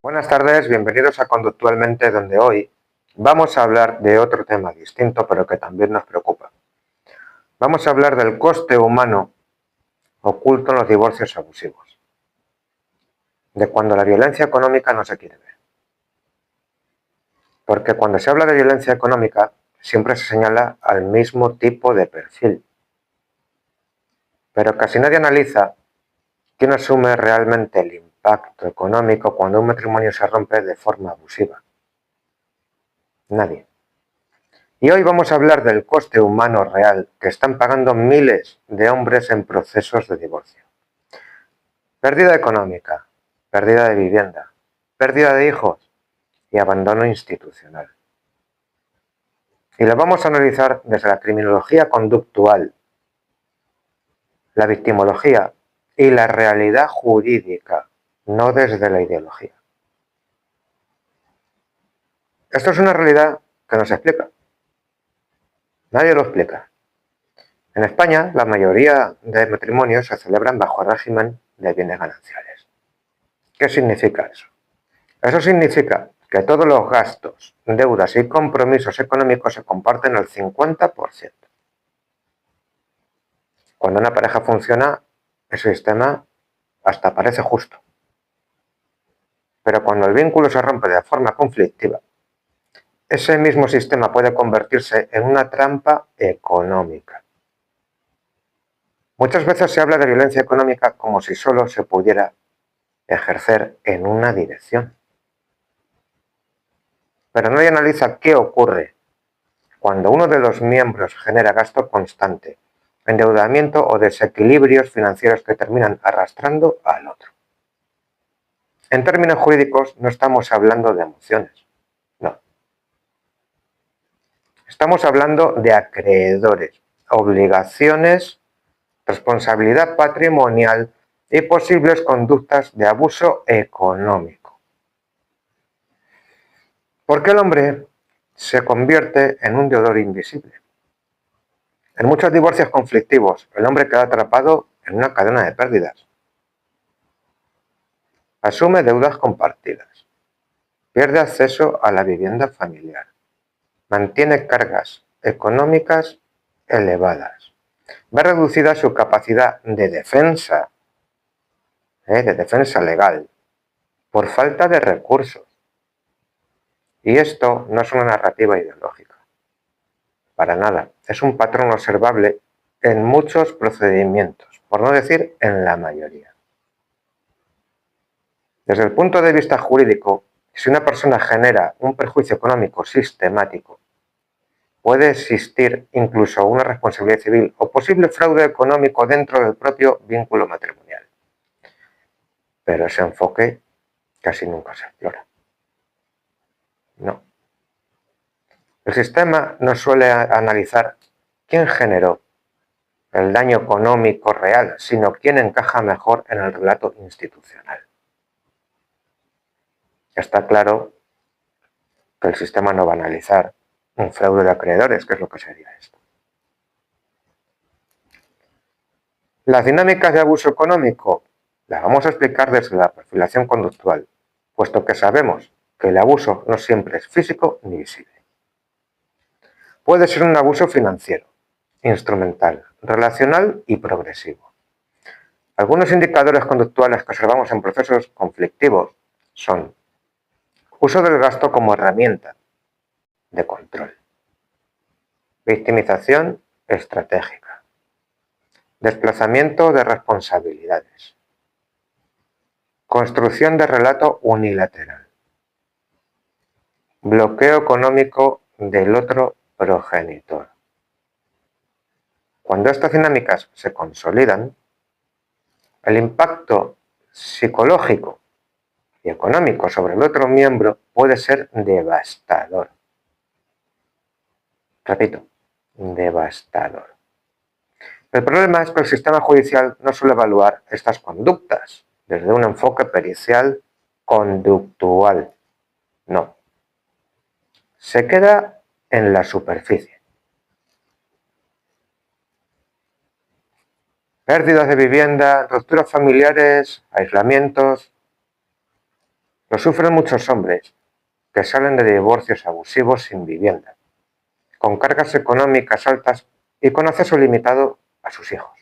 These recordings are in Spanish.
Buenas tardes, bienvenidos a Conductualmente, donde hoy vamos a hablar de otro tema distinto, pero que también nos preocupa. Vamos a hablar del coste humano oculto en los divorcios abusivos, de cuando la violencia económica no se quiere ver. Porque cuando se habla de violencia económica, siempre se señala al mismo tipo de perfil. Pero casi nadie analiza quién asume realmente el impacto económico cuando un matrimonio se rompe de forma abusiva. Nadie. Y hoy vamos a hablar del coste humano real que están pagando miles de hombres en procesos de divorcio. Pérdida económica, pérdida de vivienda, pérdida de hijos y abandono institucional. Y lo vamos a analizar desde la criminología conductual, la victimología y la realidad jurídica, no desde la ideología. Esto es una realidad que no se explica. Nadie lo explica. En España, la mayoría de matrimonios se celebran bajo el régimen de bienes gananciales. ¿Qué significa eso? Eso significa que todos los gastos, deudas y compromisos económicos se comparten al 50%. Cuando una pareja funciona, el sistema hasta parece justo. Pero cuando el vínculo se rompe de forma conflictiva, ese mismo sistema puede convertirse en una trampa económica. Muchas veces se habla de violencia económica como si solo se pudiera ejercer en una dirección. Pero nadie analiza qué ocurre cuando uno de los miembros genera gasto constante, endeudamiento o desequilibrios financieros que terminan arrastrando al otro. En términos jurídicos no estamos hablando de emociones, no. Estamos hablando de acreedores, obligaciones, responsabilidad patrimonial y posibles conductas de abuso económico. Porque el hombre se convierte en un deudor invisible. En muchos divorcios conflictivos, el hombre queda atrapado en una cadena de pérdidas. Asume deudas compartidas. Pierde acceso a la vivienda familiar. Mantiene cargas económicas elevadas. Ve reducida su capacidad de defensa legal, por falta de recursos. Y esto no es una narrativa ideológica. Para nada. Es un patrón observable en muchos procedimientos, por no decir en la mayoría. Desde el punto de vista jurídico, si una persona genera un perjuicio económico sistemático, puede existir incluso una responsabilidad civil o posible fraude económico dentro del propio vínculo matrimonial. Pero ese enfoque casi nunca se explora. No. El sistema no suele analizar quién generó el daño económico real, sino quién encaja mejor en el relato institucional. Está claro que el sistema no va a analizar un fraude de acreedores, que es lo que sería esto. Las dinámicas de abuso económico las vamos a explicar desde la perfilación conductual, puesto que sabemos que el abuso no siempre es físico ni visible. Puede ser un abuso financiero, instrumental, relacional y progresivo. Algunos indicadores conductuales que observamos en procesos conflictivos son uso del gasto como herramienta de control, victimización estratégica, desplazamiento de responsabilidades, construcción de relato unilateral, bloqueo económico del otro progenitor. Cuando estas dinámicas se consolidan, el impacto psicológico y económico sobre el otro miembro puede ser devastador. Repito, devastador. El problema es que el sistema judicial no suele evaluar estas conductas desde un enfoque pericial conductual. No. Se queda en la superficie. Pérdidas de vivienda, rupturas familiares, aislamientos. Lo sufren muchos hombres que salen de divorcios abusivos sin vivienda, con cargas económicas altas y con acceso limitado a sus hijos,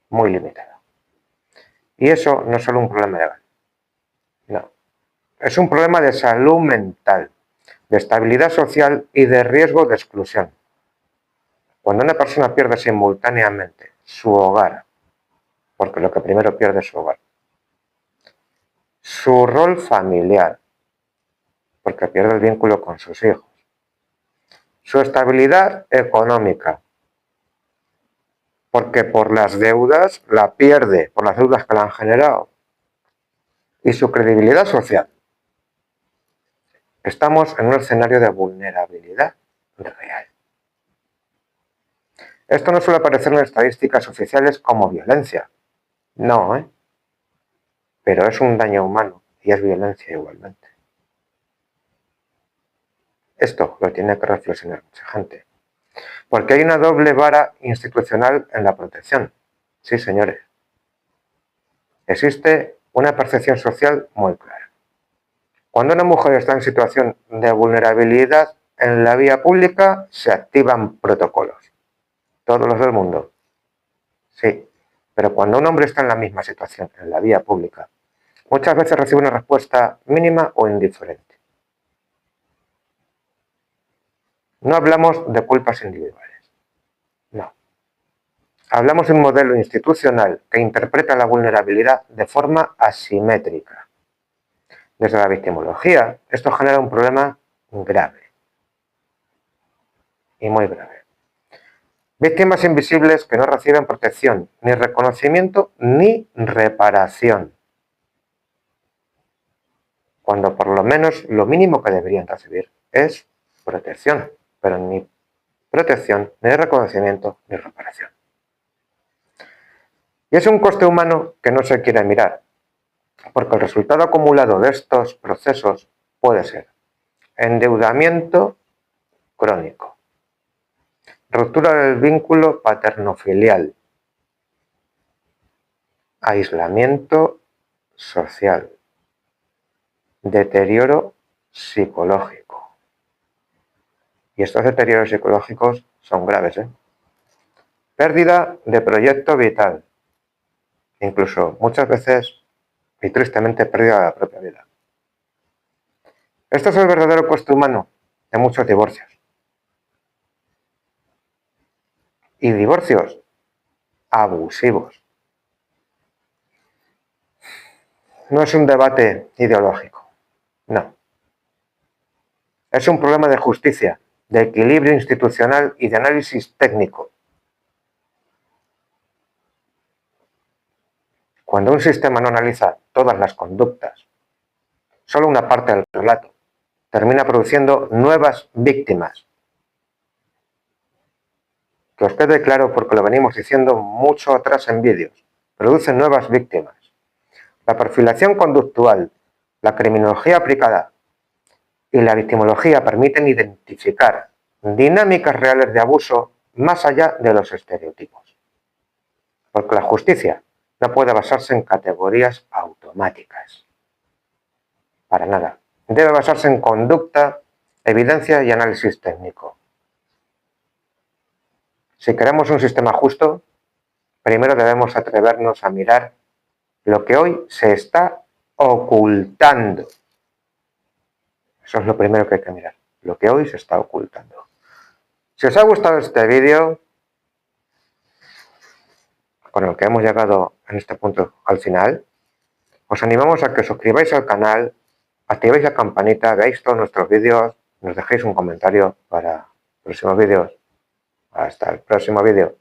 muy limitado. Y eso no es solo un problema legal, no, es un problema de salud mental, de estabilidad social y de riesgo de exclusión. Cuando una persona pierde simultáneamente su hogar, porque lo que primero pierde es su hogar, su rol familiar, porque pierde el vínculo con sus hijos, su estabilidad económica, porque por las deudas la pierde, por las deudas que la han generado, y su credibilidad social. Estamos en un escenario de vulnerabilidad real. Esto no suele aparecer en estadísticas oficiales como violencia, no, pero es un daño humano y es violencia igualmente. Esto lo tiene que reflexionar mucha gente. Porque hay una doble vara institucional en la protección. Sí, señores. Existe una percepción social muy clara. Cuando una mujer está en situación de vulnerabilidad en la vía pública, se activan protocolos. Todos los del mundo. Sí. Pero cuando un hombre está en la misma situación en la vía pública, muchas veces recibe una respuesta mínima o indiferente. No hablamos de culpas individuales. No. Hablamos de un modelo institucional que interpreta la vulnerabilidad de forma asimétrica. Desde la victimología, esto genera un problema grave. Y muy grave. Víctimas invisibles que no reciben protección, ni reconocimiento, ni reparación. Cuando por lo menos lo mínimo que deberían recibir es protección, pero ni protección, ni reconocimiento, ni reparación. Y es un coste humano que no se quiere mirar, porque el resultado acumulado de estos procesos puede ser endeudamiento crónico, ruptura del vínculo paterno-filial, aislamiento social, deterioro psicológico. Y estos deterioros psicológicos son graves, Pérdida de proyecto vital, incluso muchas veces y tristemente pérdida de la propia vida. Esto es el verdadero coste humano de muchos divorcios. Y divorcios abusivos. No es un debate ideológico, no. Es un problema de justicia, de equilibrio institucional y de análisis técnico. Cuando un sistema no analiza todas las conductas, solo una parte del relato, termina produciendo nuevas víctimas. Que os quede claro porque lo venimos diciendo mucho atrás en vídeos. Producen nuevas víctimas. La perfilación conductual, la criminología aplicada y la victimología permiten identificar dinámicas reales de abuso más allá de los estereotipos. Porque la justicia no puede basarse en categorías automáticas. Para nada. Debe basarse en conducta, evidencia y análisis técnico. Si queremos un sistema justo, primero debemos atrevernos a mirar lo que hoy se está ocultando. Eso es lo primero que hay que mirar, lo que hoy se está ocultando. Si os ha gustado este vídeo, con el que hemos llegado en este punto al final, os animamos a que os suscribáis al canal, activéis la campanita, veáis todos nuestros vídeos, nos dejéis un comentario para próximos vídeos. Hasta el próximo vídeo.